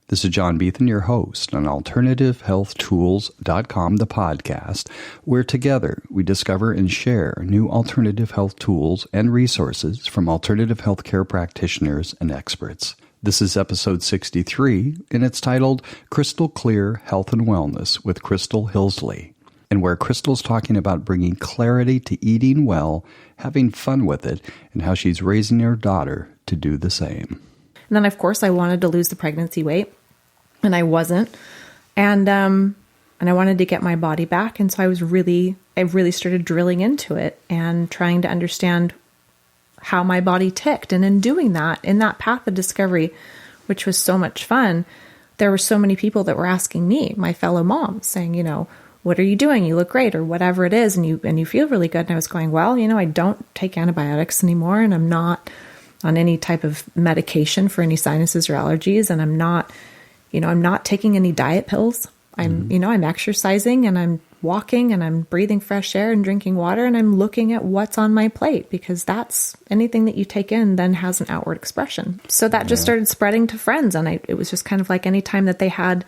This is John Beethan, your host on AlternativeHealthTools.com, the podcast, where together we discover and share new alternative health tools and resources from alternative healthcare practitioners and experts. This is episode 63, and it's titled Crystal Clear Health and Wellness with Crystal Hilsley, and where Crystal's talking about bringing clarity to eating well, having fun with it, and how she's raising her daughter to do the same. And then, of course, I wanted to lose the pregnancy weight, and I wasn't. And I wanted to get my body back. And so I really started drilling into it and trying to understand how my body ticked. And in doing that, in that path of discovery, which was so much fun, there were so many people that were asking me, my fellow moms, saying, you know, what are you doing? You look great, or whatever it is. And you feel really good. And I was going, well, you know, I don't take antibiotics anymore, and I'm not on any type of medication for any sinuses or allergies. And I'm not taking any diet pills. I'm exercising, and I'm walking, and I'm breathing fresh air and drinking water, and I'm looking at what's on my plate, because that's anything that you take in then has an outward expression. So that just started spreading to friends. And it was just kind of like any time that they had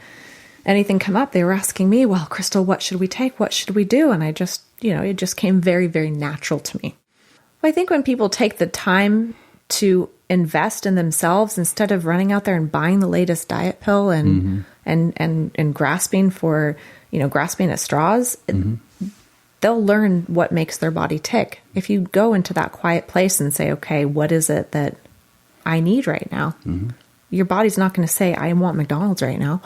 anything come up, they were asking me, well, Crystal, what should we take? What should we do? And I just, it just came very, very natural to me. I think when people take the time to invest in themselves instead of running out there and buying the latest diet pill and grasping at straws, they'll learn what makes their body tick. If you go into that quiet place and say, okay, what is it that I need right now? Your body's not going to say, I want McDonald's right now.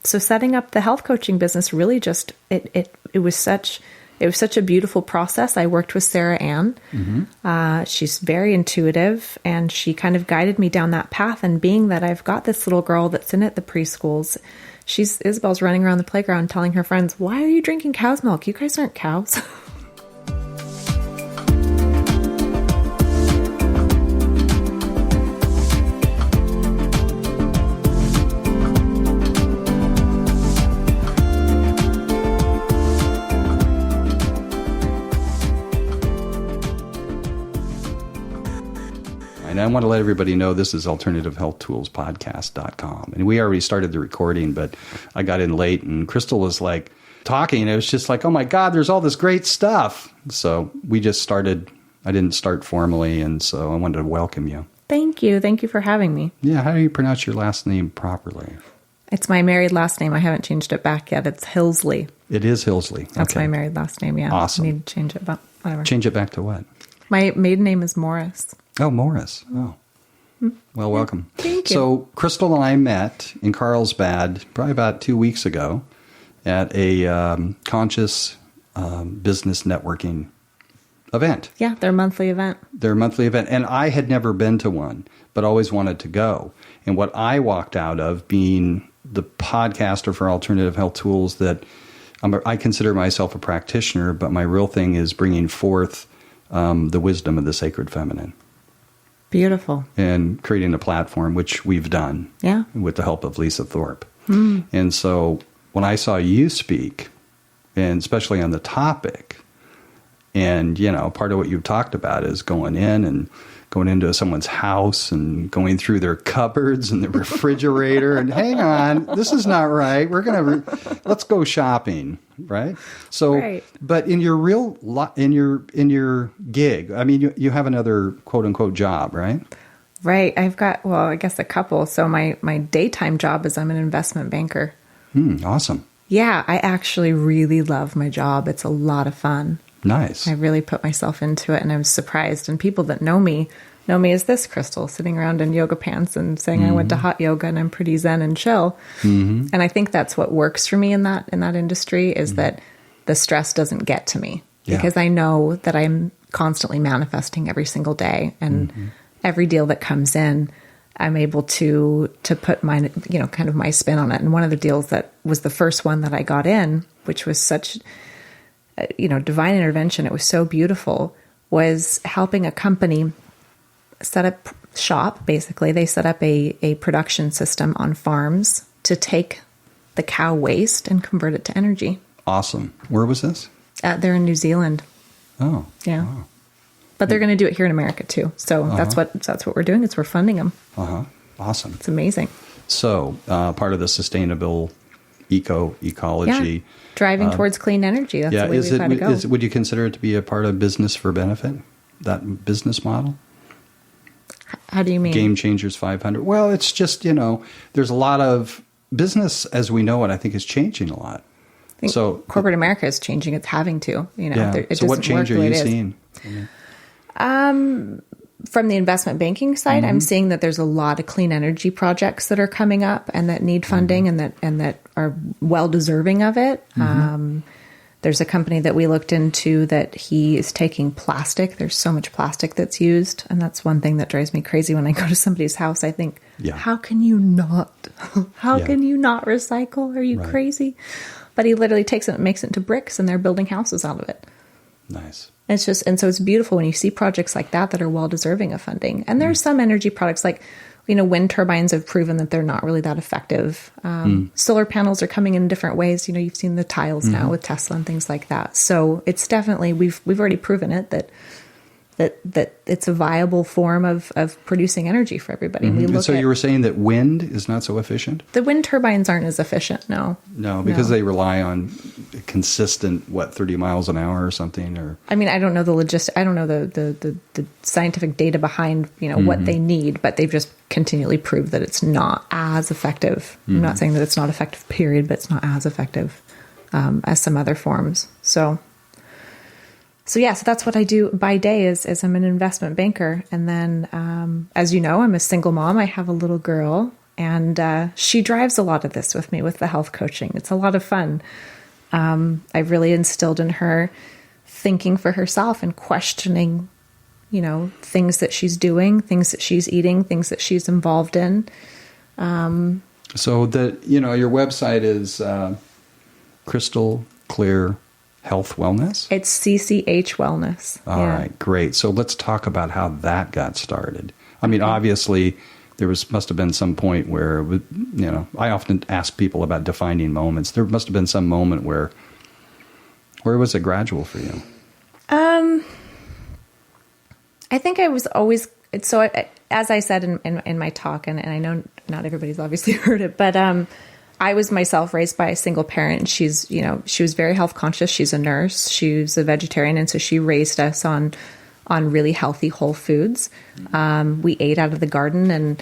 So setting up the health coaching business really just, it was such a beautiful process. I worked with Sarah Ann. She's very intuitive, and she kind of guided me down that path. And being that I've got this little girl that's in at the preschools, Isabel's running around the playground telling her friends, why are you drinking cow's milk? You guys aren't cows. And I want to let everybody know this is AlternativeHealthToolsPodcast.com. And we already started the recording, but I got in late, and Crystal was like talking. And it was just like, oh my God, there's all this great stuff. So we just started. I didn't start formally, and so I wanted to welcome you. Thank you. Thank you for having me. Yeah, how do you pronounce your last name properly? It's my married last name. I haven't changed it back yet. It's Hilsley. It is Hilsley. That's my married last name, yeah. Awesome. I need to change it, but whatever. Change it back to what? My maiden name is Morris. Oh, Morris. Oh. Well, welcome. Thank you. So Crystal and I met in Carlsbad probably about 2 weeks ago at a conscious business networking event. Yeah, their monthly event. And I had never been to one, but always wanted to go. And what I walked out of, being the podcaster for Alternative Health Tools, that I consider myself a practitioner, but my real thing is bringing forth the wisdom of the sacred feminine. Beautiful. And creating a platform, which we've done with the help of Lisa Thorpe. And so when I saw you speak, and especially on the topic, and, part of what you've talked about is going into someone's house and going through their cupboards and the refrigerator and hang on, this is not right. We're going to, let's go shopping. Right. So, right. But in your in your gig, I mean, you have another quote unquote job, right? Right. I've got, I guess a couple. So my daytime job is I'm an investment banker. Awesome. Yeah. I actually really love my job. It's a lot of fun. Nice. I really put myself into it, and I'm surprised. And people that know me as this Crystal, sitting around in yoga pants and saying I went to hot yoga and I'm pretty zen and chill. And I think that's what works for me in that industry is that the stress doesn't get to me because I know that I'm constantly manifesting every single day, and every deal that comes in, I'm able to put my, kind of my spin on it. And one of the deals that was the first one that I got in, which was such divine intervention, it was so beautiful, was helping a company set up shop. Basically, they set up a production system on farms to take the cow waste and convert it to energy. Awesome. Where was this? They're in New Zealand. Oh. Yeah. Wow. But they're going to do it here in America too. So that's what we're doing. We're funding them. Awesome. It's amazing. So part of the sustainable ecology. Driving towards clean energy. That's the way we've got to go. Would you consider it to be a part of business for benefit? That business model? How do you mean? Game Changers 500. Well, it's just, there's a lot of business as we know it, I think, is changing a lot. I think corporate America is changing. It's having to, So what change are you seeing? From the investment banking side, I'm seeing that there's a lot of clean energy projects that are coming up and that need funding and that are well deserving of it. There's a company that we looked into that he is taking plastic. There's so much plastic that's used, and that's one thing that drives me crazy when I go to somebody's house. I think, how can you not? Can you not recycle? Are you crazy? But he literally takes it and makes it into bricks, and they're building houses out of it. Nice. It's just, and so it's beautiful when you see projects like that are well deserving of funding. And there's some energy products like, wind turbines have proven that they're not really that effective. Solar panels are coming in different ways. You've seen the tiles now with Tesla and things like that. So it's definitely, we've already proven it that it's a viable form of producing energy for everybody. You were saying that wind is not so efficient? The wind turbines aren't as efficient, no. No, because they rely on consistent, 30 miles an hour or something? Or I don't know I don't know the scientific data behind, what they need, but they've just continually proved that it's not as effective. I'm not saying that it's not effective, period, but it's not as effective as some other forms. So that's what I do by day is I'm an investment banker. And then, as you know, I'm a single mom. I have a little girl, and she drives a lot of this with me with the health coaching. It's a lot of fun. I've really instilled in her thinking for herself and questioning, things that she's doing, things that she's eating, things that she's involved in. So your website is Crystal Clear Health Wellness? It's CCH Wellness. All right, great. So let's talk about how that got started. Obviously, there must have been some point where, I often ask people about defining moments. There must have been some moment where was it gradual for you? I think I was always, as I said in my talk, and I know not everybody's obviously heard it, but I was myself raised by a single parent. She was very health conscious. She's a nurse. She's a vegetarian. And so she raised us on really healthy whole foods. We ate out of the garden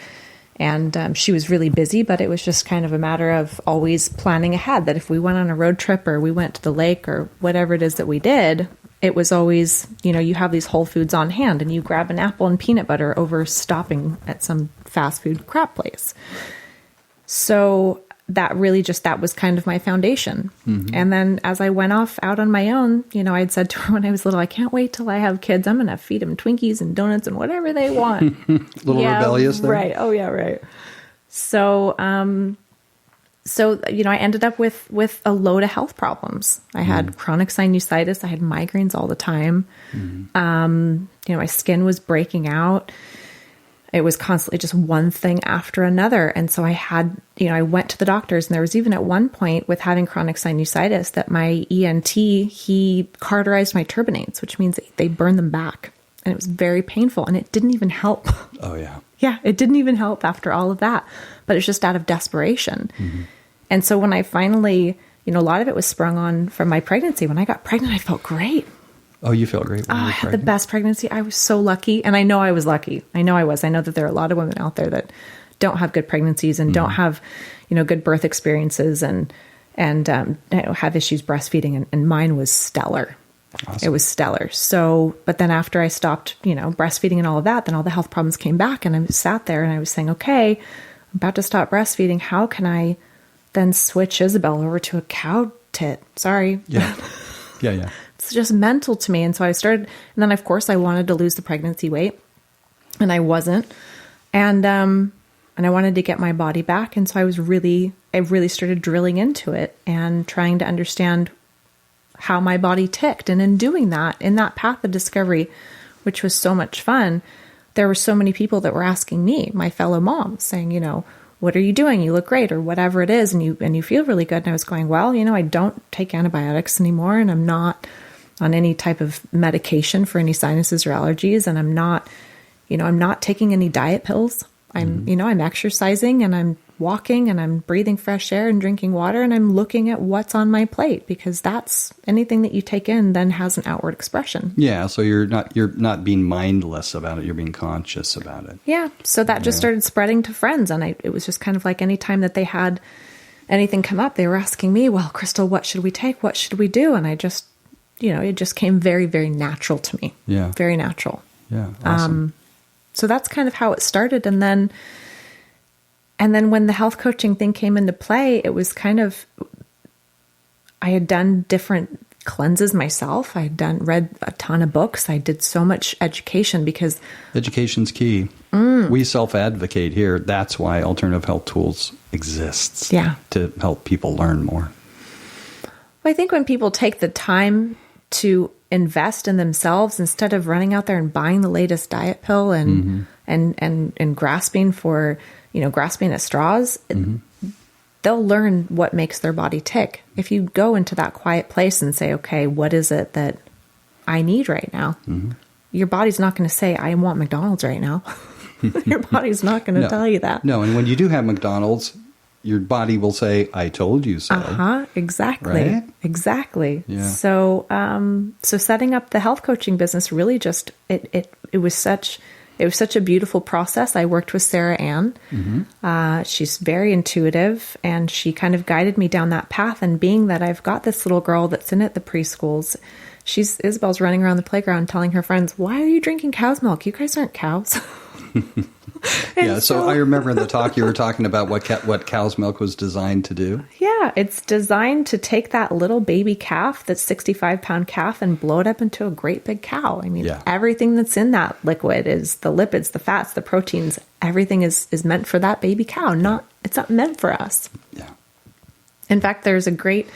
and she was really busy, but it was just kind of a matter of always planning ahead that if we went on a road trip or we went to the lake or whatever it is that we did, it was always, you have these whole foods on hand and you grab an apple and peanut butter over stopping at some fast food crap place. So that was kind of my foundation. And then as I went off out on my own, I'd said to her when I was little, I can't wait till I have kids. I'm going to feed them Twinkies and donuts and whatever they want. Rebellious there. Right. Oh yeah. Right. So, I ended up with a load of health problems. I had chronic sinusitis. I had migraines all the time. My skin was breaking out. It was constantly just one thing after another. And so I went to the doctors, and there was even at one point with having chronic sinusitis that my ENT, he cauterized my turbinates, which means they burn them back. And it was very painful, and it didn't even help. Oh, yeah. Yeah, it didn't even help after all of that. But it's just out of desperation. And so when I finally, a lot of it was sprung on from my pregnancy. When I got pregnant, I felt great. Oh, you felt great when you were I had pregnant? the best pregnancy. I was so lucky. And I know I was lucky. I know I was. I know that there are a lot of women out there that don't have good pregnancies and don't have, good birth experiences and have issues breastfeeding. And mine was stellar. Awesome. It was stellar. So, but then after I stopped, breastfeeding and all of that, then all the health problems came back, and I sat there and I was saying, okay, I'm about to stop breastfeeding. How can I then switch Isabel over to a cow tit? Sorry. Yeah. Yeah. It's just mental to me. And so I started, and then of course I wanted to lose the pregnancy weight, and I wasn't. And I wanted to get my body back. And so I really started drilling into it and trying to understand how my body ticked. And in doing that, in that path of discovery, which was so much fun, there were so many people that were asking me, my fellow moms, saying, what are you doing? You look great, or whatever it is. And you feel really good. And I was going, well, I don't take antibiotics anymore, and I'm not on any type of medication for any sinuses or allergies. And I'm not taking any diet pills. I'm exercising, and I'm walking and I'm breathing fresh air and drinking water and I'm looking at what's on my plate, because that's anything that you take in then has an outward expression. Yeah. So you're not being mindless about it. You're being conscious about it. Yeah. So that just started spreading to friends. And it was just kind of like any time that they had anything come up, they were asking me, well, Crystal, what should we take? What should we do? And I just, it just came very, very natural to me. Yeah. Very natural. Yeah. Awesome. So that's kind of how it started. And then when the health coaching thing came into play, it was kind of, I had done different cleanses myself. I had read a ton of books. I did so much education because education's key. We self-advocate here. That's why Alternative Health Tools exists. Yeah. To help people learn more. Well, I think when people take the time to invest in themselves instead of running out there and buying the latest diet pill and grasping for, grasping at straws, they'll learn what makes their body tick. If you go into that quiet place and say, okay, what is it that I need right now? Your body's not going to say, I want McDonald's right now. Your body's not going to tell you that. No, and when you do have McDonald's, your body will say, I told you so. Exactly. Right? Exactly. Yeah. So setting up the health coaching business really just, it was such a beautiful process. I worked with Sarah Ann. She's very intuitive, and she kind of guided me down that path. And being that I've got this little girl that's in at the preschools, Isabel's running around the playground telling her friends, why are you drinking cow's milk? You guys aren't cows. Yeah, so I remember in the talk you were talking about what cow's milk was designed to do. Yeah, it's designed to take that little baby calf, that 65-pound calf, and blow it up into a great big cow. I mean, everything that's in that liquid is the lipids, the fats, the proteins. Everything is meant for that baby cow. It's not meant for us. Yeah. In fact, there's a great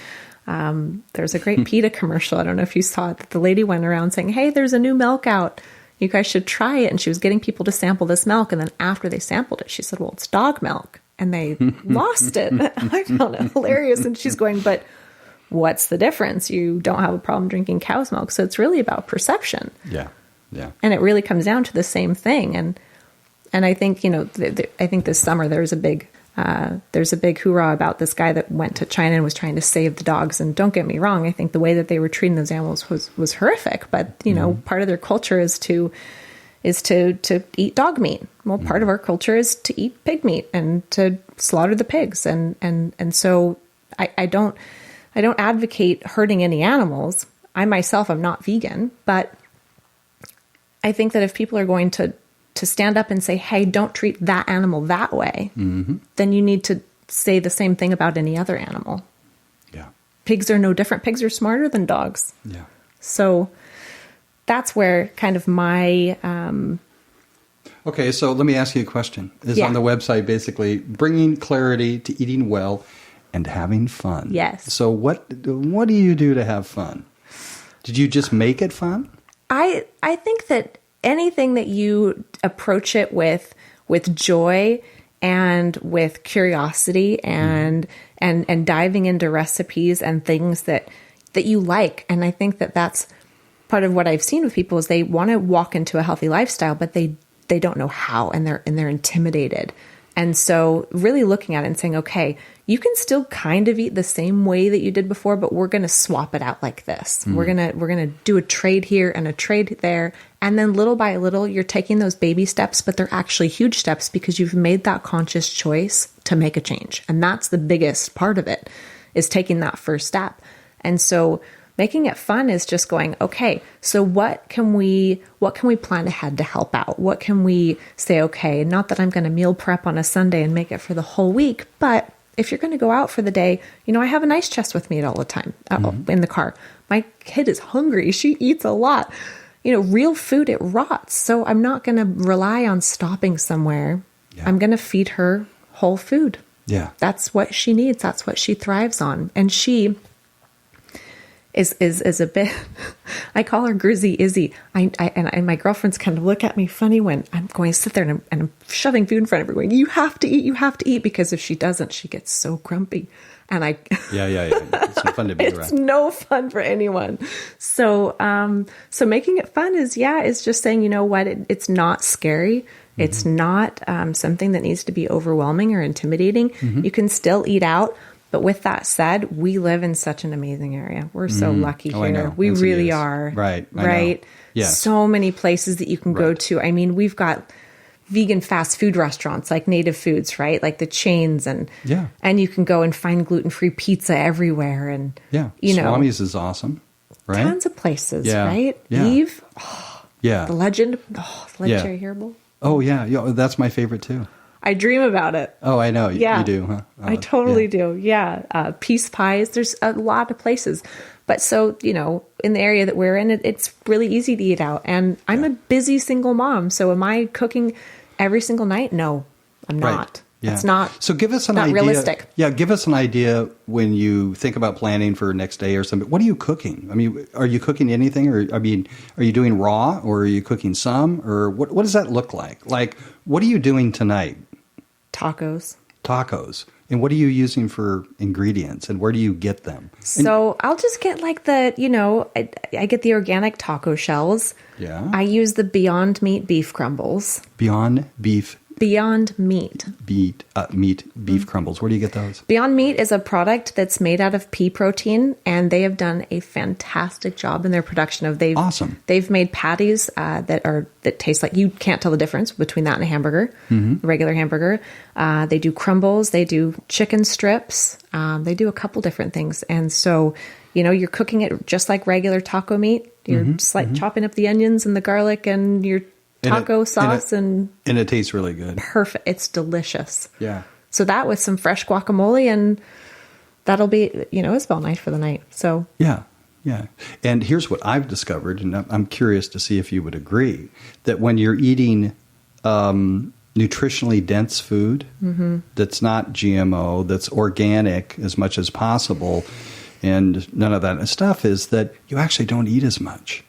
PETA commercial. I don't know if you saw it. That the lady went around saying, "Hey, there's a new milk out. You guys should try it." And she was getting people to sample this milk. And then after they sampled it, she said, well, it's dog milk. And they lost it. I found it hilarious. And she's going, but what's the difference? You don't have a problem drinking cow's milk. So it's really about perception. Yeah. Yeah. And it really comes down to the same thing. And I think, I think this summer there's a big hoorah about this guy that went to China and was trying to save the dogs. And don't get me wrong, I think the way that they were treating those animals was horrific. But part of their culture is to eat dog meat. Well, part of our culture is to eat pig meat and to slaughter the pigs. And so I don't advocate hurting any animals. I myself am not vegan, but I think that if people are going to stand up and say, hey, don't treat that animal that way, then you need to say the same thing about any other animal. Yeah. Pigs are no different. Pigs are smarter than dogs. Yeah. So that's where kind of my... Okay, so let me ask you a question. Is on the website basically bringing clarity to eating well and having fun. Yes. So what do you do to have fun? Did you just make it fun? I think that anything that you approach it with joy and with curiosity and diving into recipes and things that you like. And I think that that's part of what I've seen with people is they want to walk into a healthy lifestyle, but they don't know how, and they're intimidated. And so really looking at it and saying, okay, you can still kind of eat the same way that you did before, but we're going to swap it out like this. We're going to do a trade here and a trade there. And then little by little, you're taking those baby steps, but they're actually huge steps because you've made that conscious choice to make a change. And that's the biggest part of it, is taking that first step. And so making it fun is just going, okay, so what can we plan ahead to help out? What can we say, okay, not that I'm going to meal prep on a Sunday and make it for the whole week, but if you're going to go out for the day, I have an ice chest with me all the time in the car. My kid is hungry. She eats a lot. Real food, it rots. So I'm not going to rely on stopping somewhere. Yeah. I'm going to feed her whole food. Yeah. That's what she needs. That's what she thrives on. And she is a bit, I call her Grizzy Izzy. And my girlfriends kind of look at me funny when I'm going to sit there and I'm shoving food in front of her going, you have to eat, because if she doesn't, she gets so grumpy. And yeah. It's no fun to be around. It's no fun for anyone. So making it fun is just saying, you know what, it's not scary. It's not something that needs to be overwhelming or intimidating. You can still eat out. But with that said, we live in such an amazing area. We're so lucky here. I know. We Yes, really are. Right. Right. Yes. So many places that you can go to. I mean, we've got vegan fast food restaurants like Native Foods, right? Like the chains, and you can go and find gluten-free pizza everywhere. And you know, Swami's is awesome, right? Tons of places, right? Yeah. Eve, the legend, legendary herbal. Oh yeah, that's my favorite too. I dream about it. Oh, I know. You do, huh? I totally do. Yeah. Peace pies. There's a lot of places. But so, you know, in the area that we're in, it's really easy to eat out. And I'm a busy single mom. So am I cooking every single night? No, I'm not. Yeah. It's not. So give us an idea. Realistic. Yeah. Give us an idea when you think about planning for next day or something. What are you cooking? I mean, are you cooking anything, or are you doing raw, or are you cooking some, or what does that look like? Like, what are you doing tonight? Tacos. And what are you using for ingredients, and where do you get them? So I'll just get like I get the organic taco shells. Yeah. I use the Beyond Meat beef crumbles. Beyond Meat beef crumbles. Where do you get those? Beyond Meat is a product that's made out of pea protein, and they have done a fantastic job in their production of. Awesome. They've made patties that taste like, you can't tell the difference between that and a hamburger, a regular hamburger. They do crumbles. They do chicken strips. They do a couple different things, and so you know you're cooking it just like regular taco meat. You're chopping up the onions and the garlic and your taco sauce, and it tastes really good. Perfect. It's delicious. Yeah. So that with some fresh guacamole, and that'll be, you know, it's about night for the night. So yeah. And here's what I've discovered, and I'm curious to see if you would agree, that when you're eating nutritionally dense food that's not GMO, that's organic as much as possible, and none of that stuff, is that you actually don't eat as much.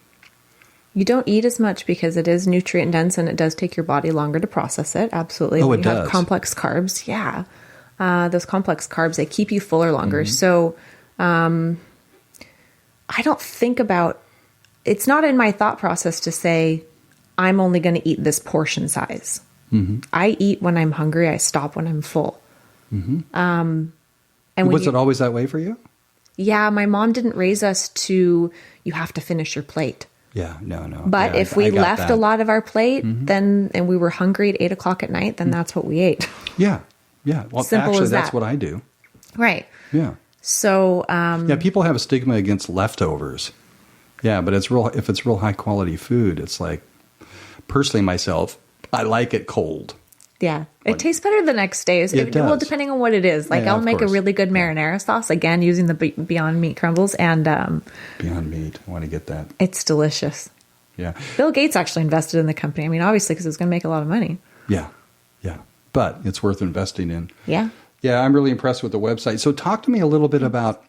You don't eat as much because it is nutrient dense, and it does take your body longer to process it. Absolutely. Oh, it does. Have complex carbs. Yeah. Those complex carbs, they keep you fuller longer. So I don't think about, it's not in my thought process to say, I'm only going to eat this portion size. I eat when I'm hungry. I stop when I'm full. And was it always that way for you? Yeah. My mom didn't raise us to, you have to finish your plate. Yeah, no. But if we left a lot of our plate, then, and we were hungry at 8 o'clock at night, then that's what we ate. Yeah. Well, Simple actually, as that's that. what I do. Right. Yeah. So, people have a stigma against leftovers. Yeah, but if it's real high quality food, it's like, personally myself, I like it cold. Yeah. It tastes better the next day. It does. Well, depending on what it is. Like, I'll make a really good marinara sauce, again, using the Beyond Meat crumbles. And Beyond Meat. I want to get that. It's delicious. Yeah. Bill Gates actually invested in the company. I mean, obviously, because it's going to make a lot of money. Yeah. But it's worth investing in. Yeah. Yeah, I'm really impressed with the website. So talk to me a little bit about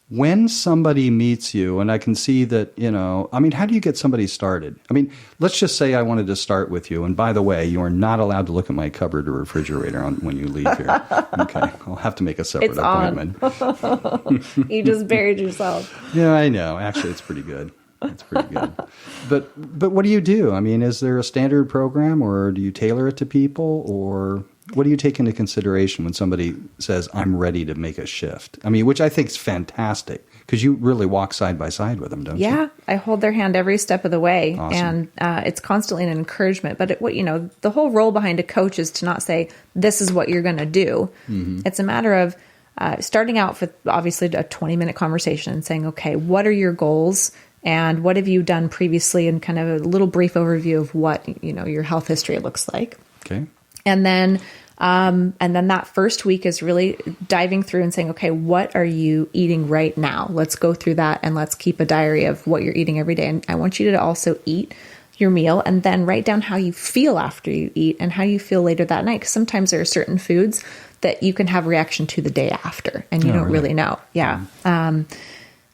when somebody meets you, and I can see that, you know, I mean, how do you get somebody started? I mean, let's just say I wanted to start with you. And by the way, you are not allowed to look at my cupboard or refrigerator when you leave here. Okay. I'll have to make a separate appointment. You just buried yourself. Yeah, I know. Actually, it's pretty good. It's pretty good. But what do you do? I mean, is there a standard program, or do you tailor it to people, or what do you take into consideration when somebody says, I'm ready to make a shift? I mean, which I think is fantastic, because you really walk side by side with them, don't you? Yeah, I hold their hand every step of the way. Awesome. And it's constantly an encouragement. But the whole role behind a coach is to not say, this is what you're going to do. It's a matter of starting out with obviously a 20-minute conversation and saying, okay, what are your goals? And what have you done previously, and kind of a little brief overview of what, your health history looks like. Okay. And then that first week is really diving through and saying, okay, what are you eating right now? Let's go through that, and let's keep a diary of what you're eating every day. And I want you to also eat your meal, and then write down how you feel after you eat and how you feel later that night. Because sometimes there are certain foods that you can have reaction to the day after, and you don't really know. Yeah.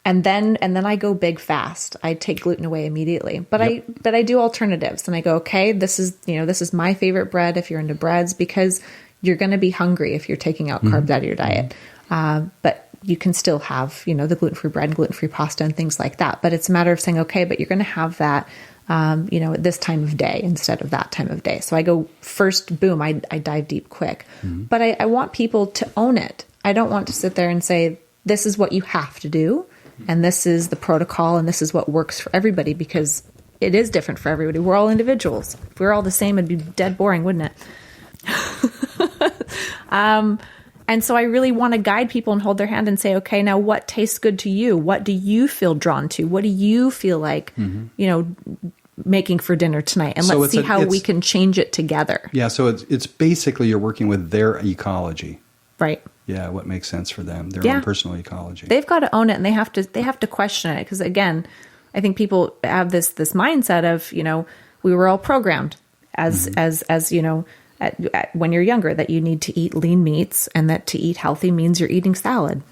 And then I go big fast. I take gluten away immediately, but I do alternatives, and I go, okay, this is my favorite bread if you're into breads, because you're going to be hungry if you're taking out carbs out of your diet. But you can still have, the gluten-free bread and gluten-free pasta and things like that. But it's a matter of saying, okay, but you're going to have that, at this time of day instead of that time of day. So I go first, boom, I dive deep quick. But I want people to own it. I don't want to sit there and say, this is what you have to do, and this is the protocol, and this is what works for everybody, because it is different for everybody. We're all individuals. If we were all the same, it'd be dead boring, wouldn't it? And so I really want to guide people and hold their hand and say, okay, now what tastes good to you? What do you feel drawn to? What do you feel like, making for dinner tonight? And let's see how we can change it together. Yeah. So it's basically you're working with their ecology. Right. Yeah. What makes sense for them, their own personal ecology. They've got to own it, and they have to question it. Because again, I think people have this mindset of, we were all programmed as when you're younger, that you need to eat lean meats, and that to eat healthy means you're eating salad.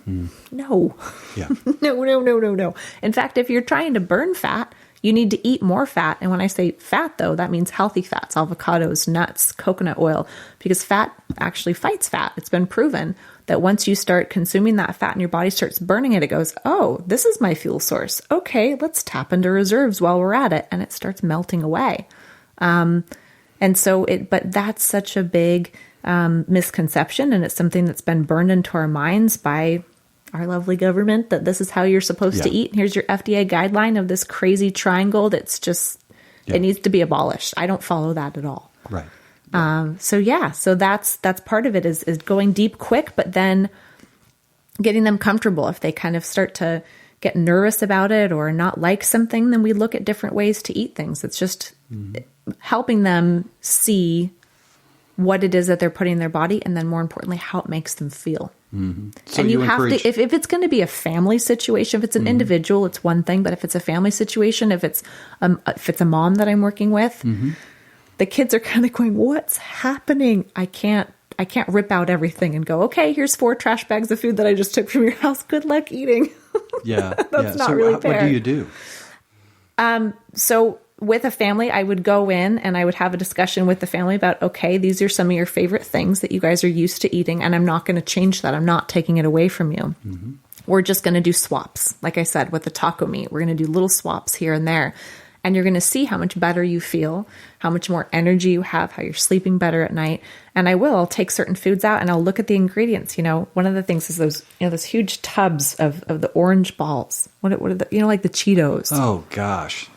No. Yeah. No. In fact, if you're trying to burn fat, you need to eat more fat. And when I say fat, though, that means healthy fats, avocados, nuts, coconut oil, because fat actually fights fat. It's been proven that once you start consuming that fat and your body starts burning it, it goes, oh, this is my fuel source. Okay, let's tap into reserves while we're at it. And it starts melting away. But that's such a big misconception, and it's something that's been burned into our minds by our lovely government, that this is how you're supposed to eat. And here's your FDA guideline of this crazy triangle. That's just, it needs to be abolished. I don't follow that at all. Right. So that's part of it is going deep quick, but then getting them comfortable. If they kind of start to get nervous about it or not like something, then we look at different ways to eat things. It's just helping them see what it is that they're putting in their body, and then more importantly, how it makes them feel. So and you have to, if it's going to be a family situation, if it's an individual, it's one thing, but if it's a family situation, if it's a mom that I'm working with, the kids are kind of going, what's happening? I can't rip out everything and go, okay, here's 4 trash bags of food that I just took from your house. Good luck eating. That's not really fair. What do you do? So with a family, I would go in and I would have a discussion with the family about, okay, these are some of your favorite things that you guys are used to eating, and I'm not going to change that. I'm not taking it away from you. We're just going to do swaps. Like I said, with the taco meat, we're going to do little swaps here and there. And you're going to see how much better you feel, how much more energy you have, how you're sleeping better at night. And I'll take certain foods out and I'll look at the ingredients. One of the things is those huge tubs of the orange balls. What are the, like the Cheetos. Oh gosh.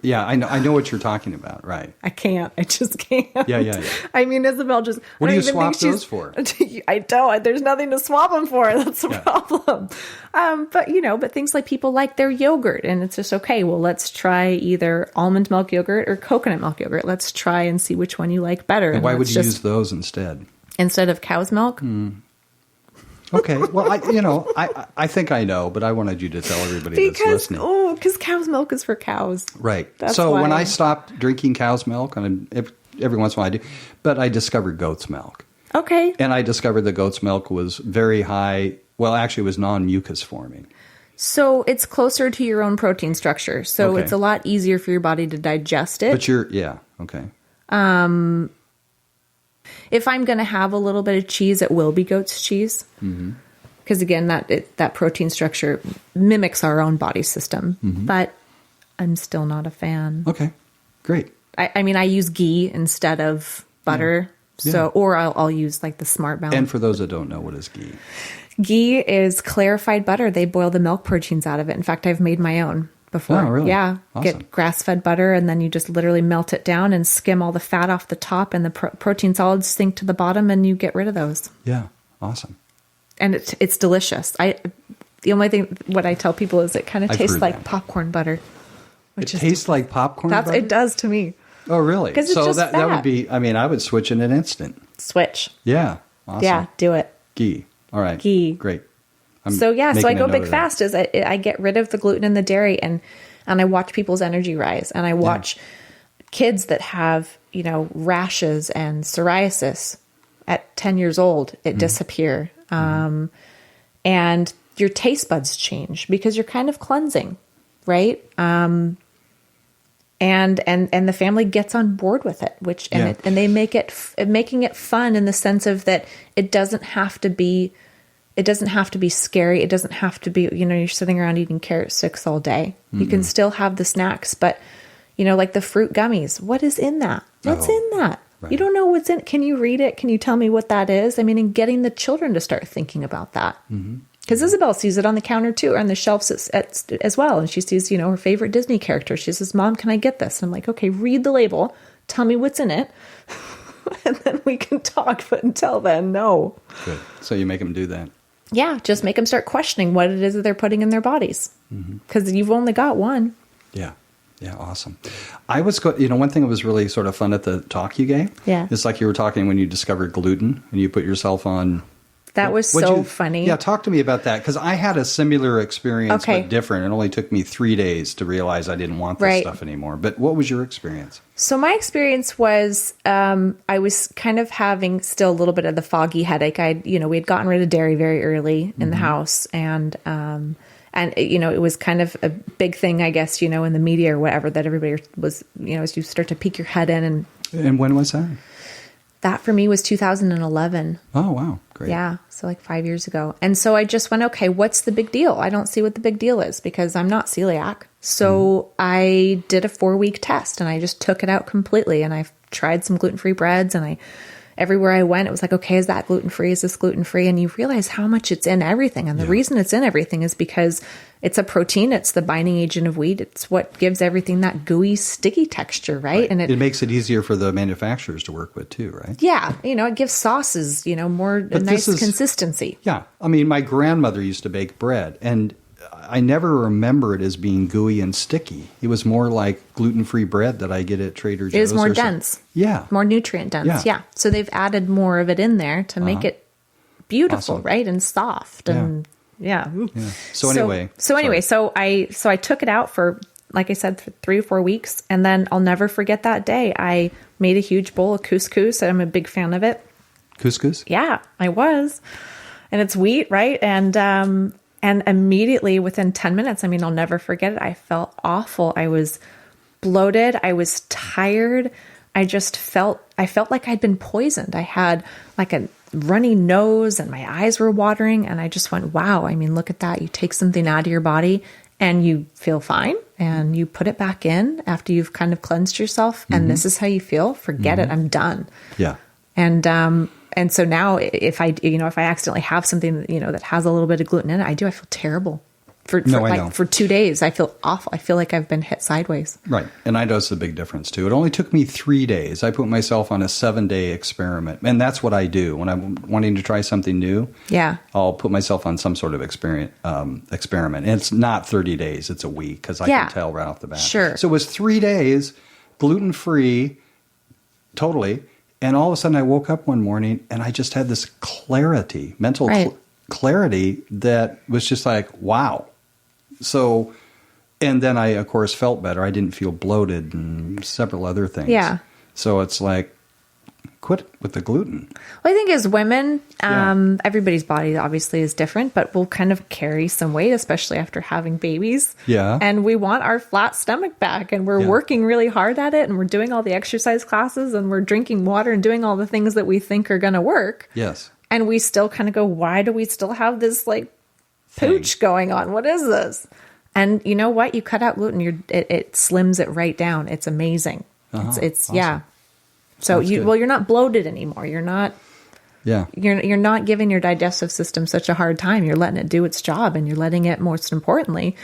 Yeah, I know what you're talking about, right? I just can't. Yeah. I mean, Isabel just... What do you swap those for? I don't. There's nothing to swap them for. That's the problem. But things like people like their yogurt, and it's just, okay, well, let's try either almond milk yogurt or coconut milk yogurt. Let's try and see which one you like better. And why would you use those instead? Instead of cow's milk? Okay. Well, I think I know, but I wanted you to tell everybody that's listening. Because cow's milk is for cows. Right. So when I stopped drinking cow's milk, and every once in a while I do, but I discovered goat's milk. Okay. And I discovered that goat's milk was very high. Well, actually, it was non-mucus forming. So it's closer to your own protein structure. So it's a lot easier for your body to digest it. But okay. If I'm going to have a little bit of cheese, it will be goat's cheese. Because again, that protein structure mimics our own body system. But I'm still not a fan. Okay, great. I mean, I use ghee instead of butter. Yeah. So, or I'll use like the Smart Balance. And for those that don't know, what is ghee? Ghee is clarified butter. They boil the milk proteins out of it. In fact, I've made my own before. Oh, really? Yeah. Awesome. Get grass-fed butter, and then you just literally melt it down and skim all the fat off the top, and the protein solids sink to the bottom, and you get rid of those. Yeah. Awesome. And it's delicious. The only thing, what I tell people is it kind of tastes like popcorn butter. It tastes like popcorn butter? It does to me. Oh, really? Because it's just fat. That would be, I would switch in an instant. Switch. Yeah. Awesome. Yeah, do it. Ghee. All right. Ghee. Great. So I go big fast is I get rid of the gluten and the dairy, and I watch people's energy rise, and I watch kids that have, rashes and psoriasis at 10 years old, it disappear. And your taste buds change because you're kind of cleansing, right? And the family gets on board with it, and they make it making it fun in the sense of that it doesn't have to be it doesn't have to be scary. It doesn't have to be, you're sitting around eating carrot sticks all day. Mm-hmm. You can still have the snacks, but like the fruit gummies, what is in that? What's in that? Right. You don't know what's in it. Can you read it? Can you tell me what that is? I mean, and getting the children to start thinking about that. Because Isabel sees it on the counter too, or on the shelves as well. And she sees, her favorite Disney character. She says, Mom, can I get this? And I'm like, okay, read the label. Tell me what's in it. And then we can talk. But until then, no. Good. So you make them do that. Yeah. Just make them start questioning what it is that they're putting in their bodies. Because you've only got one. Yeah. Yeah, awesome. I was, one thing that was really sort of fun at the talk you gave. Yeah. It's like you were talking when you discovered gluten and you put yourself on. That was so funny. Yeah, talk to me about that. Because I had a similar experience, but different. It only took me 3 days to realize I didn't want this stuff anymore. But what was your experience? So my experience was I was kind of having still a little bit of the foggy headache. We had gotten rid of dairy very early in the house. And it was kind of a big thing, I guess, in the media or whatever, that everybody was, as you start to peek your head in. And when was that? That for me was 2011. Oh, wow. Great. Yeah. So like 5 years ago. And so I just went, okay, what's the big deal? I don't see what the big deal is because I'm not celiac. So I did a 4-week test and I just took it out completely. And I tried some gluten-free breads and everywhere I went, it was like, okay, is that gluten-free? Is this gluten-free? And you realize how much it's in everything. And the reason it's in everything is because it's a protein. It's the binding agent of wheat. It's what gives everything that gooey, sticky texture, right? And it makes it easier for the manufacturers to work with too, right? Yeah. It gives sauces, more nice consistency. Yeah. I mean, my grandmother used to bake bread and I never remember it as being gooey and sticky. It was more like gluten-free bread that I get at Trader Joe's. It is more dense. Yeah. More nutrient dense. Yeah. So they've added more of it in there to make it beautiful, right? And soft and yeah. So anyway. So I took it out for, like I said, for 3 or 4 weeks. And then I'll never forget that day. I made a huge bowl of couscous. I'm a big fan of it. Couscous? Yeah, I was. And it's wheat, right? And immediately within 10 minutes, I mean, I'll never forget it. I felt awful. I was bloated. I was tired. I felt like I'd been poisoned. I had like a runny nose and my eyes were watering. And I just went, wow. I mean, look at that. You take something out of your body and you feel fine and you put it back in after you've kind of cleansed yourself. And this is how you feel. Forget it. I'm done. Yeah. And so now if I accidentally have something, that has a little bit of gluten in it, I feel terrible for 2 days. I feel awful. I feel like I've been hit sideways. Right. And I noticed a big difference too. It only took me 3 days. I put myself on a 7-day experiment. And that's what I do when I'm wanting to try something new. Yeah. I'll put myself on some sort of experiment. And it's not 30 days. It's a week because I can tell right off the bat. Sure. So it was 3 days, gluten-free, totally. And all of a sudden I woke up one morning and I just had this clarity, mental clarity that was just like, wow. So, and then I, of course, felt better. I didn't feel bloated and several other things. Yeah. So it's like, quit with the gluten. Well, I think as women, everybody's body obviously is different, but we'll kind of carry some weight, especially after having babies. Yeah. And we want our flat stomach back and we're working really hard at it and we're doing all the exercise classes and we're drinking water and doing all the things that we think are going to work. Yes. And we still kind of go, why do we still have this like pooch going on? What is this? And you know what? You cut out gluten, it slims it right down. It's amazing. It's awesome. So you're not bloated anymore. You're not. Yeah. You're not giving your digestive system such a hard time. You're letting it do its job, and you're letting it, most importantly,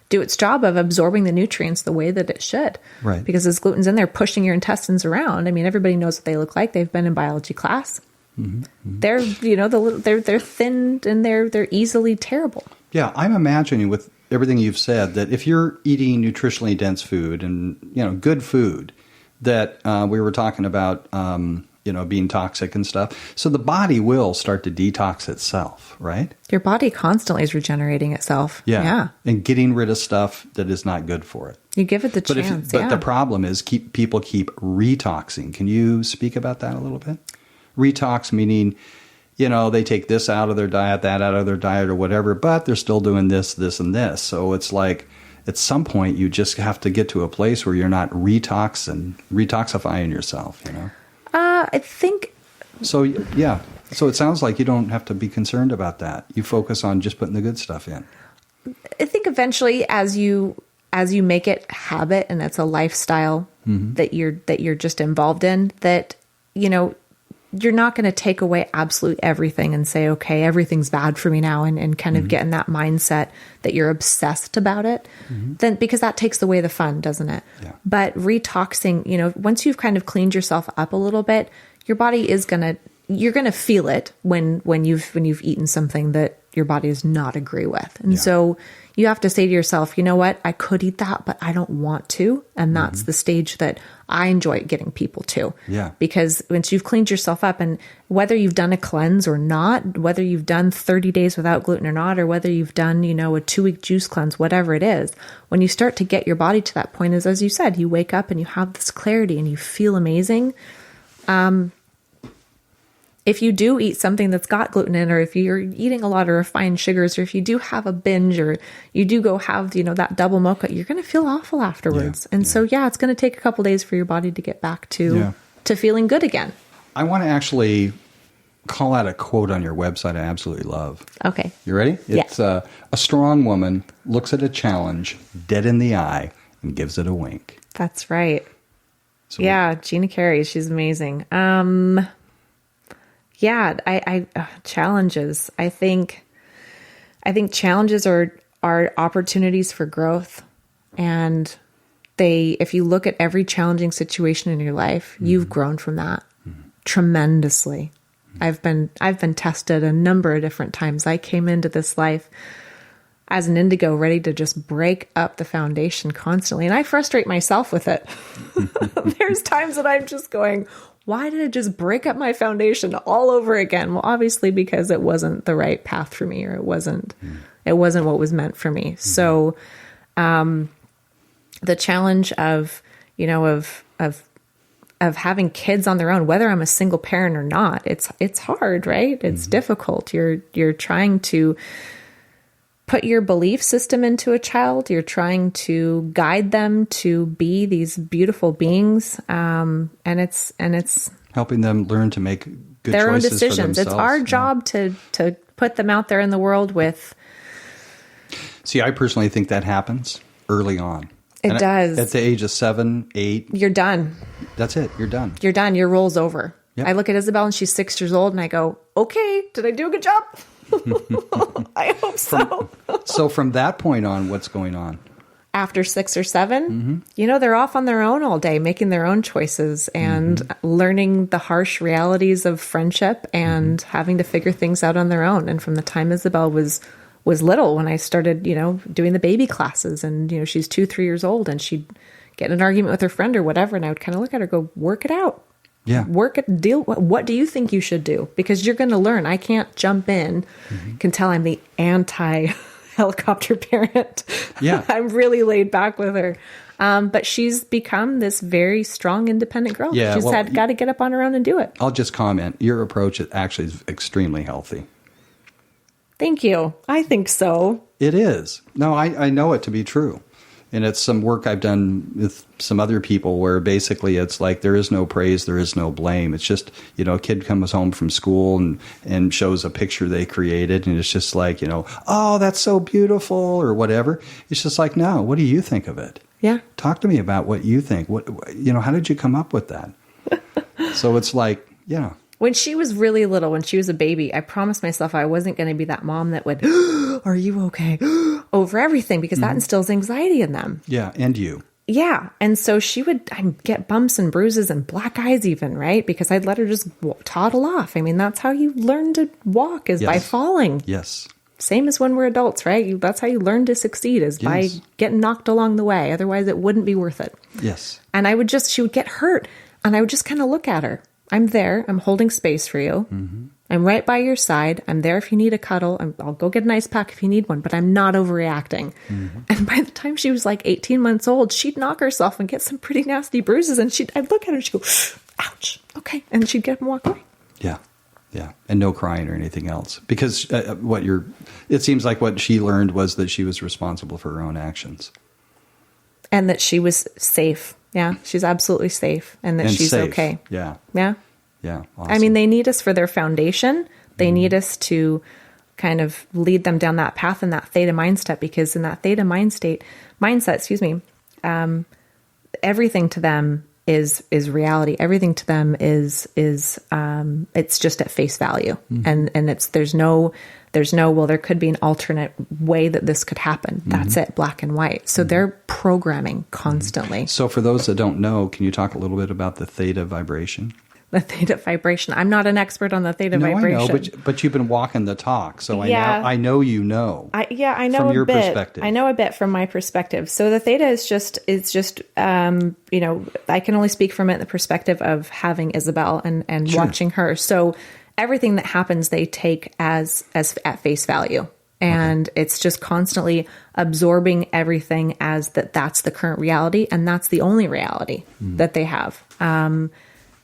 do its job of absorbing the nutrients the way that it should. Right. Because as gluten's in there pushing your intestines around. I mean, everybody knows what they look like. They've been in biology class. Mm-hmm. Mm-hmm. They're thin and they're easily tearable. Yeah, I'm imagining with everything you've said that if you're eating nutritionally dense food and good food. That we were talking about, being toxic and stuff. So the body will start to detox itself, right? Your body constantly is regenerating itself. Yeah. And getting rid of stuff that is not good for it. You give it the chance. But the problem is people keep retoxing. Can you speak about that a little bit? Retox meaning, they take this out of their diet, that out of their diet or whatever, but they're still doing this, this, and this. So it's like, at some point, you just have to get to a place where you're not retoxifying yourself, I think. So, yeah. So it sounds like you don't have to be concerned about that. You focus on just putting the good stuff in. I think eventually as you make it habit and it's a lifestyle that you're just involved in, that, you know, you're not going to take away absolutely everything and say, okay, everything's bad for me now, and kind of get in that mindset that you're obsessed about it, then, because that takes away the fun, doesn't it? Yeah. But retoxing, you know, once you've kind of cleaned yourself up a little bit, your body is you're going to feel it when you've eaten something that your body does not agree with. And so you have to say to yourself, you know what, I could eat that, but I don't want to. And that's the stage that I enjoy getting people to. Yeah. Because once you've cleaned yourself up, and whether you've done a cleanse or not, whether you've done 30 days without gluten or not, or whether you've done, you know, a 2-week juice cleanse, whatever it is, when you start to get your body to that point, is, as you said, you wake up and you have this clarity and you feel amazing. If you do eat something that's got gluten in, or if you're eating a lot of refined sugars, or if you do have a binge, or you do go have, you know, that double mocha, you're going to feel awful afterwards. And so, it's going to take a couple days for your body to get back to feeling good again. I want to actually call out a quote on your website I absolutely love. Okay. You ready? Yeah. It's a strong woman looks at a challenge dead in the eye and gives it a wink. That's right. So Gina Carey, she's amazing. I challenges. I think challenges are opportunities for growth, and if you look at every challenging situation in your life, you've grown from that tremendously. I've been tested a number of different times. I came into this life as an indigo, ready to just break up the foundation constantly, and I frustrate myself with it. There's times that I'm just going, why did I just break up my foundation all over again? Well, obviously because it wasn't the right path for me, or it wasn't what was meant for me. So, the challenge of, you know, of having kids on their own, whether I'm a single parent or not, it's hard, right? It's difficult. You're trying to put your belief system into a child. You're trying to guide them to be these beautiful beings. And it's helping them learn to make good their own choices decisions. For it's our job to put them out there in the world with. See, I personally think that happens early on. It does. At the age of 7, 8. You're done. That's it. You're done. You're done. Your role's over. Yep. I look at Isabel and she's 6 years old and I go, okay, did I do a good job? I hope so. So from that point on, what's going on? After 6 or 7, you know, they're off on their own all day, making their own choices and learning the harsh realities of friendship and having to figure things out on their own. And from the time Isabel was little, when I started, you know, doing the baby classes, and, you know, she's 2, 3 years old, and she'd get in an argument with her friend or whatever, and I would kind of look at her, go, work it out. Yeah. What do you think you should do? Because you're going to learn. I can't jump in, can tell I'm the anti-helicopter parent. Yeah. I'm really laid back with her. But she's become this very strong, independent girl. Yeah, She's got to get up on her own and do it. I'll just comment. Your approach actually is extremely healthy. Thank you. I think so. It is. No, I know it to be true. And it's some work I've done with some other people where basically it's like there is no praise, there is no blame. It's just, you know, a kid comes home from school and shows a picture they created, and it's just like, you know, oh, that's so beautiful or whatever. It's just like, no, what do you think of it? Yeah. Talk to me about what you think. What, you know, how did you come up with that? So it's like, yeah. When she was really little, when she was a baby, I promised myself I wasn't going to be that mom that would, are you okay? Over everything, because that instills anxiety in them. Yeah, and you. Yeah. And so I'd get bumps and bruises and black eyes even, right? Because I'd let her just toddle off. I mean, that's how you learn to walk, is by falling. Yes. Same as when we're adults, right? That's how you learn to succeed, is by getting knocked along the way. Otherwise, it wouldn't be worth it. Yes. And she would get hurt, and I would just kind of look at her. I'm there. I'm holding space for you. I'm right by your side. I'm there if you need a cuddle. I'll go get an ice pack if you need one, but I'm not overreacting. And by the time she was like 18 months old, she'd knock herself and get some pretty nasty bruises. And I'd look at her and she'd go, ouch, okay. And she'd get up and walk away. Yeah. Yeah. And no crying or anything else. Because it seems like what she learned was that she was responsible for her own actions. And that she was safe. Yeah. She's absolutely safe. And that she's safe. okay. Yeah. Yeah. Yeah. Awesome. I mean, they need us for their foundation. They need us to kind of lead them down that path in that theta mindset, because in that theta mindset, everything to them is reality. Everything to them is it's just at face value. And there's no, well, there could be an alternate way that this could happen. That's it, black and white. So they're programming constantly. So for those that don't know, can you talk a little bit about the theta vibration? The theta vibration. I'm not an expert on the theta vibration. I know, but you've been walking the talk, so I know you know. I know from a your bit. perspective. I know a bit from my perspective. So the theta is just I can only speak from it in the perspective of having Isabel and Sure. watching her. So everything that happens, they take as at face value. And it's just constantly absorbing everything as that's the current reality, and that's the only reality that they have.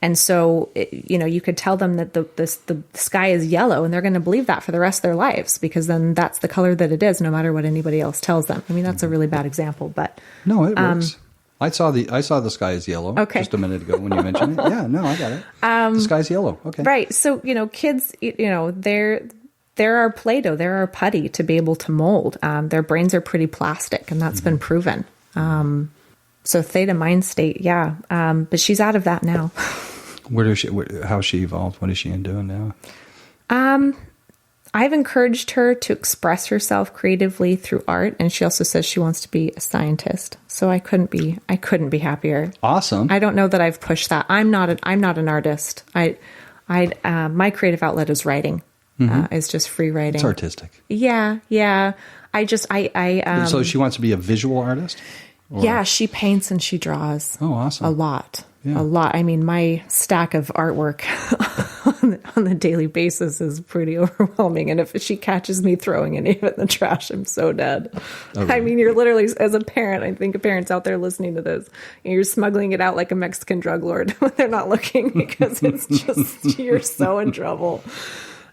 And so, you could tell them that the sky is yellow, and they're going to believe that for the rest of their lives, because then that's the color that it is, no matter what anybody else tells them. I mean, that's a really bad example, but no, it works. I saw the sky is yellow just a minute ago when you mentioned it. Yeah, no, I got it. The sky's yellow. Okay. Right. So, kids, they're our Play-Doh, they're our putty to be able to mold. Their brains are pretty plastic, and that's been proven. So theta mind state, yeah. But she's out of that now. How's she evolved? What is she doing now? I've encouraged her to express herself creatively through art, and she also says she wants to be a scientist. So I couldn't be happier. Awesome. I don't know that I've pushed that. I'm not an artist. My creative outlet is writing. Is just free writing. It's artistic. Yeah. So she wants to be a visual artist? Or? Yeah, she paints and she draws. Oh, awesome. A lot. Yeah. A lot. I mean, my stack of artwork on the daily basis is pretty overwhelming. And if she catches me throwing any of it in the trash, I'm so dead. Okay. I mean, you're literally, as a parent, I think parents out there listening to this, you're smuggling it out like a Mexican drug lord when they're not looking, because it's just, you're so in trouble.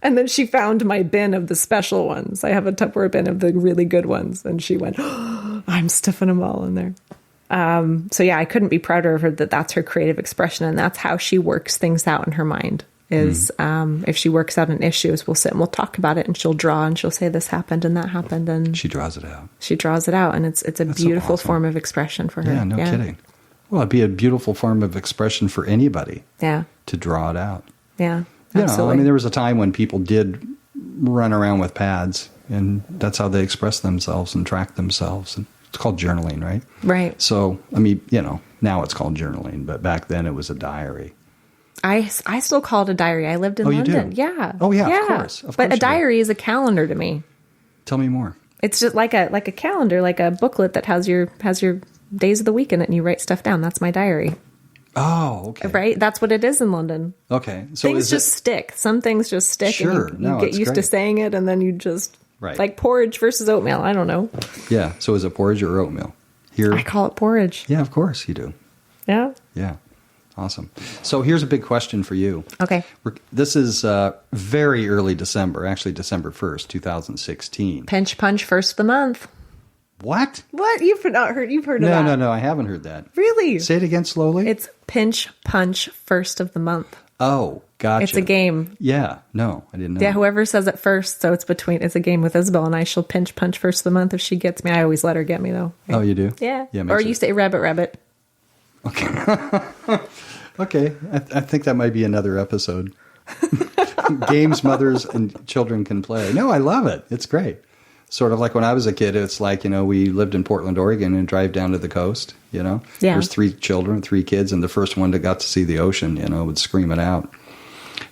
And then she found my bin of the special ones. I have a Tupperware bin of the really good ones. And she went, oh, I'm stuffing them all in there. So yeah, I couldn't be prouder of her that that's her creative expression. And that's how she works things out in her mind is, if she works out an issue, we'll sit and we'll talk about it, and she'll draw and she'll say this happened and that happened. And she draws it out. And it's a that's beautiful form of expression for her. Yeah, no kidding. Well, it'd be a beautiful form of expression for anybody. Yeah. To draw it out. Yeah. Absolutely. I mean, there was a time when people did run around with pads, and that's how they express themselves and track themselves. And it's called journaling, right? Right. So, I mean, now it's called journaling, but back then it was a diary. I still call it a diary. I lived in London. You do? Yeah. Oh, yeah, of course. But a diary is a calendar to me. Tell me more. It's just like a calendar, like a booklet that has your days of the week in it, and you write stuff down. That's my diary. Oh, okay. Right? That's what it is in London. Okay. So things just stick. Some things just stick. Sure. And you get used to saying it, and then you just, right. Like porridge versus oatmeal. I don't know. Yeah. So is it porridge or oatmeal? Here, I call it porridge. Yeah, of course you do. Yeah. Yeah. Awesome. So here's a big question for you. Okay. This is very early December, actually December 1st, 2016. Pinch punch first of the month. What? What? You've not heard? You've heard of that? No, I haven't heard that. Really? Say it again slowly. It's pinch punch first of the month. Oh, gotcha. It's a game. Yeah. No, I didn't know. Yeah, whoever says it first. So it's a game with Isabel, and I shall pinch punch first of the month if she gets me. I always let her get me, though. Oh, you do? Yeah. Yeah. Or you say rabbit. Okay. Okay. I think that might be another episode. Games mothers and children can play. No, I love it. It's great. Sort of like when I was a kid, it's like, we lived in Portland, Oregon, and drive down to the coast, Yeah. There's 3 kids, and the first one that got to see the ocean, would scream it out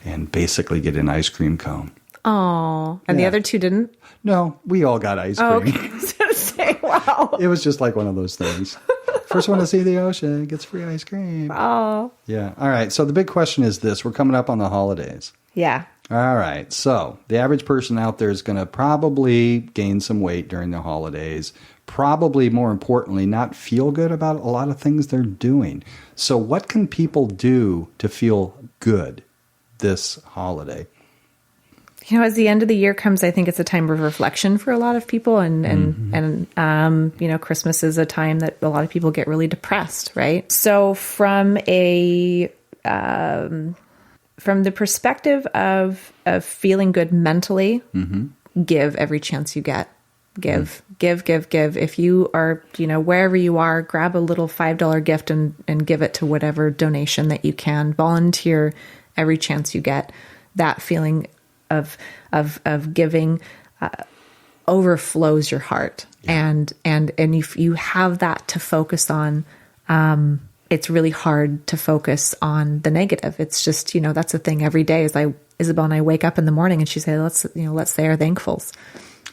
and basically get an ice cream cone. Oh, and the other 2 didn't? No, we all got ice cream. Oh, okay. I was going to say, wow. It was just like one of those things. First one to see the ocean gets free ice cream. Oh. Yeah. All right. So the big question is this. We're coming up on the holidays. Yeah. All right. So the average person out there is going to probably gain some weight during the holidays. Probably, more importantly, not feel good about a lot of things they're doing. So what can people do to feel good this holiday? As the end of the year comes, I think it's a time of reflection for a lot of people. And Christmas is a time that a lot of people get really depressed, right? So from a from the perspective of feeling good mentally, give every chance you get. Give. If you are, wherever you are, grab a little $5 gift and give it to whatever donation that you can. Volunteer every chance you get. That feeling of giving overflows your heart. Yeah. And if you have that to focus on, it's really hard to focus on the negative. It's just, that's the thing every day Isabel and I wake up in the morning and she says, let's say our thankfuls.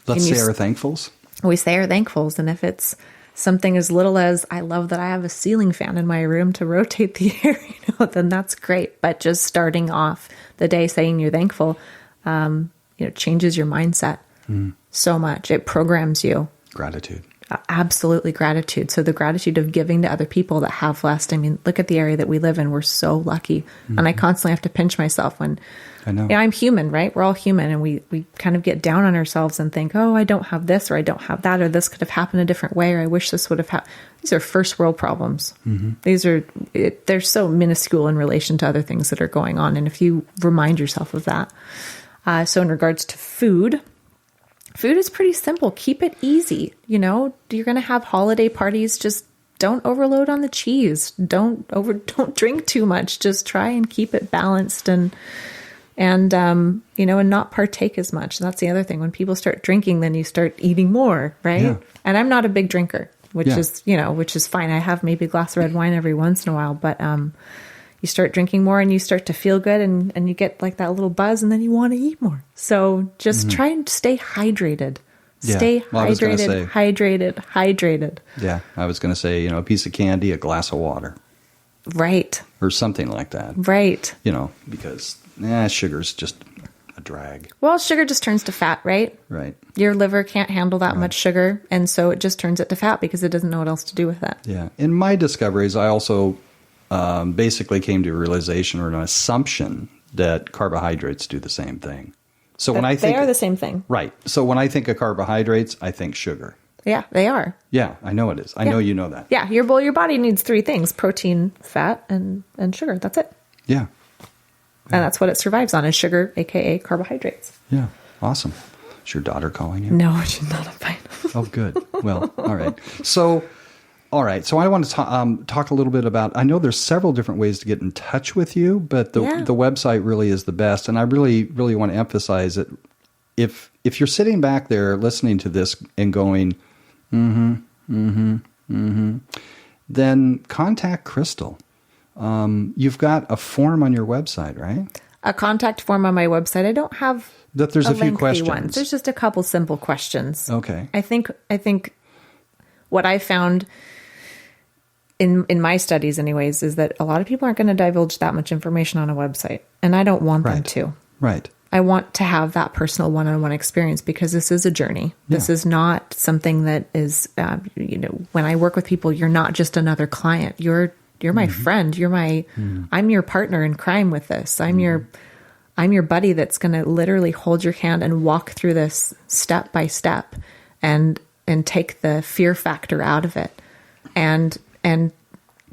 Let's say our thankfuls. We say our thankfuls. And if it's something as little as, I love that I have a ceiling fan in my room to rotate the air, then that's great. But just starting off the day saying you're thankful, changes your mindset so much. It programs you. Gratitude. Absolutely gratitude. So the gratitude of giving to other people that have less. I mean, look at the area that we live in. We're so lucky. And I constantly have to pinch myself when I know. I'm human, right? We're all human, and we kind of get down on ourselves and think, oh, I don't have this, or I don't have that, or this could have happened a different way, or I wish this would have happened. These are first world problems. They're so minuscule in relation to other things that are going on. And if you remind yourself of that. So in regards to food is pretty simple. Keep it easy. You're going to have holiday parties. Just don't overload on the cheese. Don't drink too much. Just try and keep it balanced and not partake as much. That's the other thing. When people start drinking, then you start eating more, right? Yeah. And I'm not a big drinker, which is fine. I have maybe a glass of red wine every once in a while, but you start drinking more and you start to feel good and you get like that little buzz and then you want to eat more. So just try and stay hydrated. Yeah. Stay hydrated. Yeah. I was going to say, a piece of candy, a glass of water. Right. Or something like that. Right. Because sugar's just a drag. Well, sugar just turns to fat, right? Right. Your liver can't handle that much sugar, and so it just turns it to fat because it doesn't know what else to do with that. Yeah. In my discoveries, I also basically came to a realization or an assumption that carbohydrates do the same thing. So when I think they are the same thing. Right. So when I think of carbohydrates, I think sugar. Yeah, they are. Yeah, I know it is. I know you know that. Yeah, your body needs three things: protein, fat, and sugar. That's it. Yeah. And that's what it survives on, is sugar, aka carbohydrates. Yeah. Awesome. Is your daughter calling you? No, she's not. I'm fine. Oh, good. Well, all right. So I want to talk a little bit about, I know there's several different ways to get in touch with you, but the website really is the best. And I really, really want to emphasize that if you're sitting back there listening to this and going, then contact Crystal. You've got a form on your website, right? A contact form on my website. I don't have there's a few questions. Ones. There's just a couple simple questions. Okay. I think what I found in my studies anyways is that a lot of people aren't going to divulge that much information on a website, and I don't want them to. Right. I want to have that personal one-on-one experience because this is a journey. Yeah. This is not something that is, when I work with people, you're not just another client. You're my friend. I'm your partner in crime with this. I'm your buddy that's going to literally hold your hand and walk through this step by step and take the fear factor out of it. And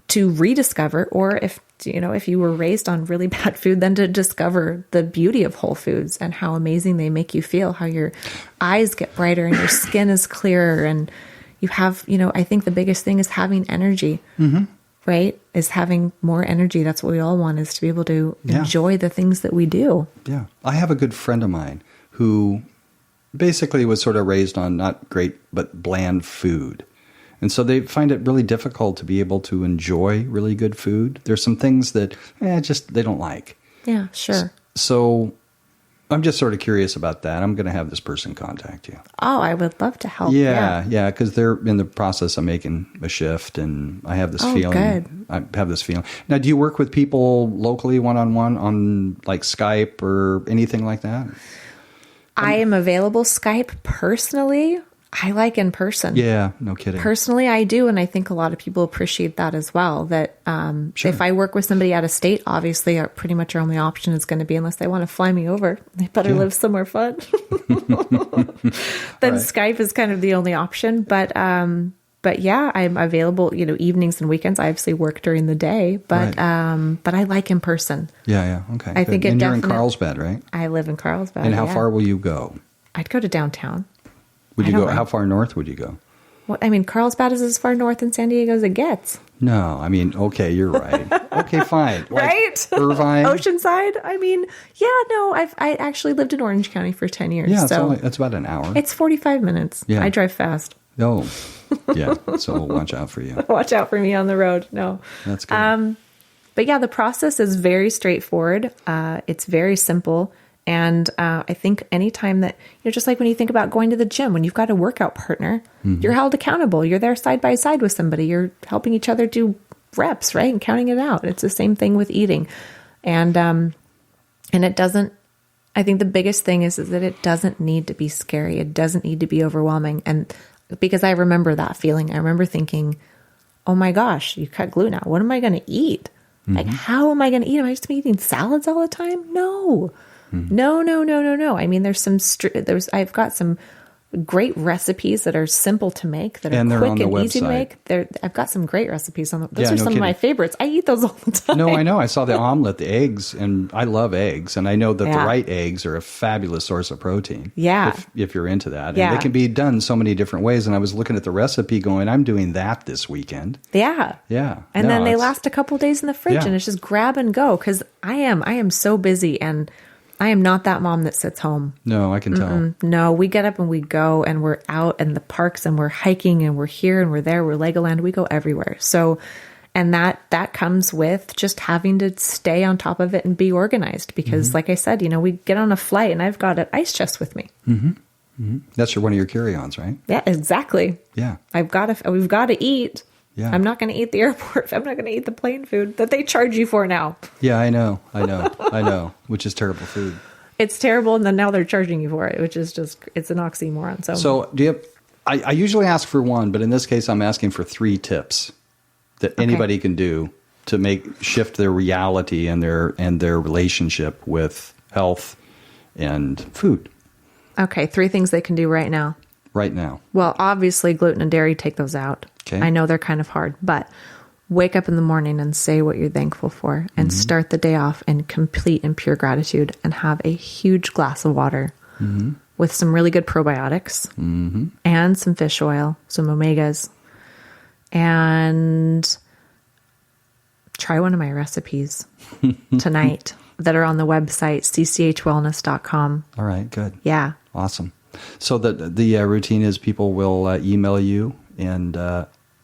to rediscover, or if you were raised on really bad food, then to discover the beauty of whole foods and how amazing they make you feel, how your eyes get brighter and your skin is clearer. And you have, I think the biggest thing is having energy, right? Is having more energy. That's what we all want, is to be able to enjoy the things that we do. Yeah. I have a good friend of mine who basically was sort of raised on not great, but bland food. And so they find it really difficult to be able to enjoy really good food. There's some things that they don't like. Yeah, sure. So I'm just sort of curious about that. I'm going to have this person contact you. Oh, I would love to help. Yeah, because they're in the process of making a shift, and I have this feeling. Good. I have this feeling. Now, do you work with people locally, one-on-one, on like Skype or anything like that? I am available Skype personally. I like in person. Yeah, no kidding. Personally, I do. And I think a lot of people appreciate that as well. That if I work with somebody out of state, obviously pretty much our only option is going to be, unless they want to fly me over, they better live somewhere fun. Then Skype is kind of the only option. But But yeah, I'm available, evenings and weekends. I obviously work during the day, but I like in person. Yeah. Okay. I think and you're in Carlsbad, right? I live in Carlsbad. And how far will you go? I'd go to downtown. Would you go? How far north would you go? Well, I mean, Carlsbad is as far north in San Diego as it gets. No, I mean, okay, you're right. Okay, fine. Right? Irvine? Oceanside? I mean, yeah, no, I actually lived in Orange County for 10 years. Yeah, it's about an hour. It's 45 minutes. Yeah. I drive fast. Oh, yeah. So watch out for you. Watch out for me on the road. No. That's good. But yeah, the process is very straightforward. It's very simple. And I think anytime that, just like when you think about going to the gym, when you've got a workout partner, you're held accountable. You're there side by side with somebody. You're helping each other do reps, right? And counting it out. It's the same thing with eating. And it doesn't, I think the biggest thing is that it doesn't need to be scary. It doesn't need to be overwhelming. And because I remember that feeling, I remember thinking, oh my gosh, you cut gluten out. What am I going to eat? Like, how am I going to eat? Am I just eating salads all the time? No. No. I mean, I've got some great recipes that are simple to make, that are quick and easy to make. I've got some great recipes on those. Are some of my favorites. I eat those all the time. No, I know. I saw the omelet, the eggs, and I love eggs, and I know that the right eggs are a fabulous source of protein. Yeah, if you're into that, and they can be done so many different ways. And I was looking at the recipe, going, "I'm doing that this weekend." Yeah. And then they last a couple of days in the fridge, and it's just grab and go. Because I am so busy, and I am not that mom that sits home. No, I can tell. No, we get up and we go, and we're out in the parks, and we're hiking, and we're here and we're there. We're Legoland. We go everywhere. So, and that comes with just having to stay on top of it and be organized. Because like I said, we get on a flight and I've got an ice chest with me. That's one of your carry-ons, right? Yeah, exactly. Yeah. we've got to eat. Yeah. I'm not going to eat the airport. I'm not going to eat the plane food that they charge you for now. Yeah, I know. Which is terrible food. It's terrible, and then now they're charging you for it, which is just, it's an oxymoron. So do you have, I usually ask for one, but in this case, I'm asking for 3 tips that anybody can do to shift their reality and their relationship with health and food. Okay, 3 things they can do right now. Right now. Well, obviously, gluten and dairy, take those out. Okay. I know they're kind of hard, but wake up in the morning and say what you're thankful for, and start the day off in complete and pure gratitude, and have a huge glass of water with some really good probiotics and some fish oil, some omegas, and try one of my recipes tonight that are on the website, cchwellness.com. All right, good. Yeah. Awesome. So the routine is people will email you, and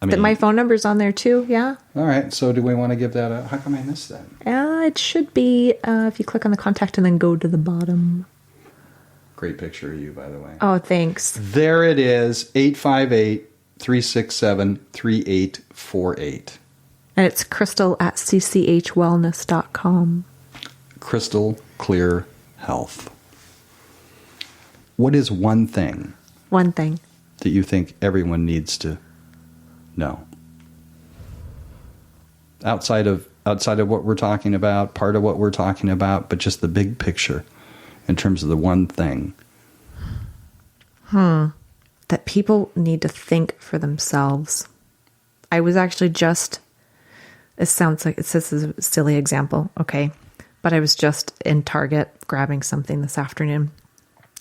my phone number's on there too. Yeah. All right. So do we want to give that how come I missed that? It should be if you click on the contact and then go to the bottom. Great picture of you, by the way. Oh, thanks. There it is, 858-367-3848. And it's Crystal at cchwellness.com. Crystal Clear Health. What is one thing? One thing. That you think everyone needs to know? Outside of what we're talking about, part of what we're talking about, but just the big picture in terms of the one thing. That people need to think for themselves. I was actually this sounds like, this is a silly example, okay? But I was just in Target grabbing something this afternoon.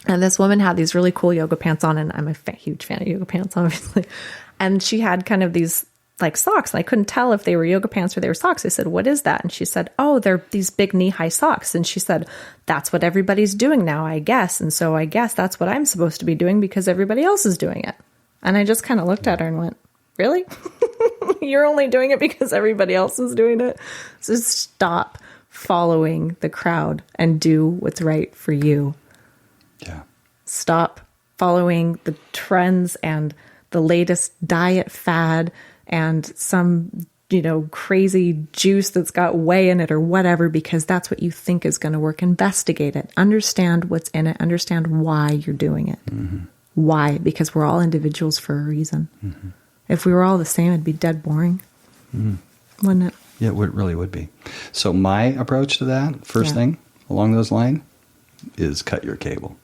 And this woman had these really cool yoga pants on, and I'm a huge fan of yoga pants, obviously. And she had kind of these like socks, and I couldn't tell if they were yoga pants or they were socks. I said, "What is that?" And she said, "Oh, they're these big knee-high socks." And she said, "That's what everybody's doing now, I guess. And so I guess that's what I'm supposed to be doing because everybody else is doing it." And I just kind of looked at her and went, "Really? You're only doing it because everybody else is doing it? So stop following the crowd and do what's right for you." Yeah. Stop following the trends and the latest diet fad and some, crazy juice that's got whey in it or whatever, because that's what you think is going to work. Investigate it. Understand what's in it. Understand why you're doing it. Why? Because we're all individuals for a reason. If we were all the same, it'd be dead boring. Wouldn't it? Yeah, it really would be. So my approach to that, first thing along those lines, is cut your cable.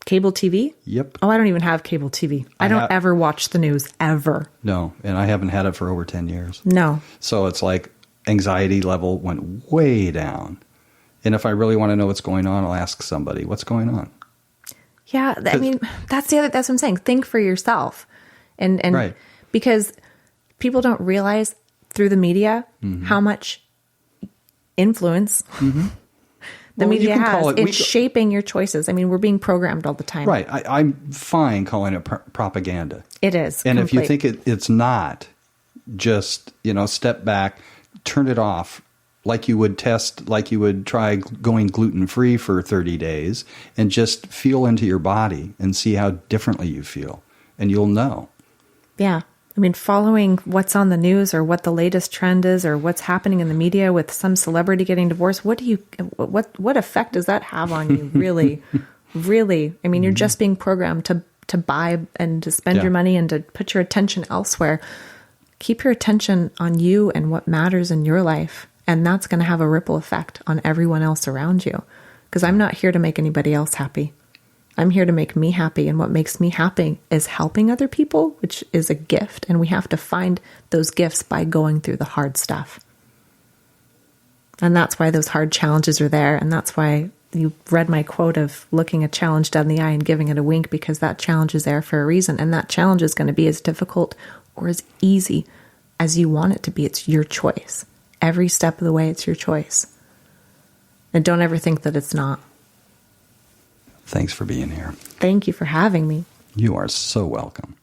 Cable TV? Yep. Oh, I don't even have cable TV. I don't ever watch the news, ever. No, and I haven't had it for over 10 years. No. So it's like anxiety level went way down. And if I really want to know what's going on, I'll ask somebody, what's going on? Yeah, I mean, that's what I'm saying. Think for yourself. And right. Because people don't realize through the media how much influence the media has in shaping your choices. I mean, we're being programmed all the time. Right. I'm fine calling it propaganda. It is. And if you think it's not, just, step back, turn it off like you would try going gluten-free for 30 days and just feel into your body and see how differently you feel. And you'll know. Yeah. I mean, following what's on the news or what the latest trend is or what's happening in the media with some celebrity getting divorced, what effect does that have on you? Really, really? I mean, you're just being programmed to buy and to spend your money and to put your attention elsewhere. Keep your attention on you and what matters in your life. And that's going to have a ripple effect on everyone else around you. Because I'm not here to make anybody else happy. I'm here to make me happy, and what makes me happy is helping other people, which is a gift, and we have to find those gifts by going through the hard stuff. And that's why those hard challenges are there, and that's why you read my quote of looking a challenge down the eye and giving it a wink, because that challenge is there for a reason, and that challenge is going to be as difficult or as easy as you want it to be. It's your choice. Every step of the way, it's your choice. And don't ever think that it's not. Thanks for being here. Thank you for having me. You are so welcome.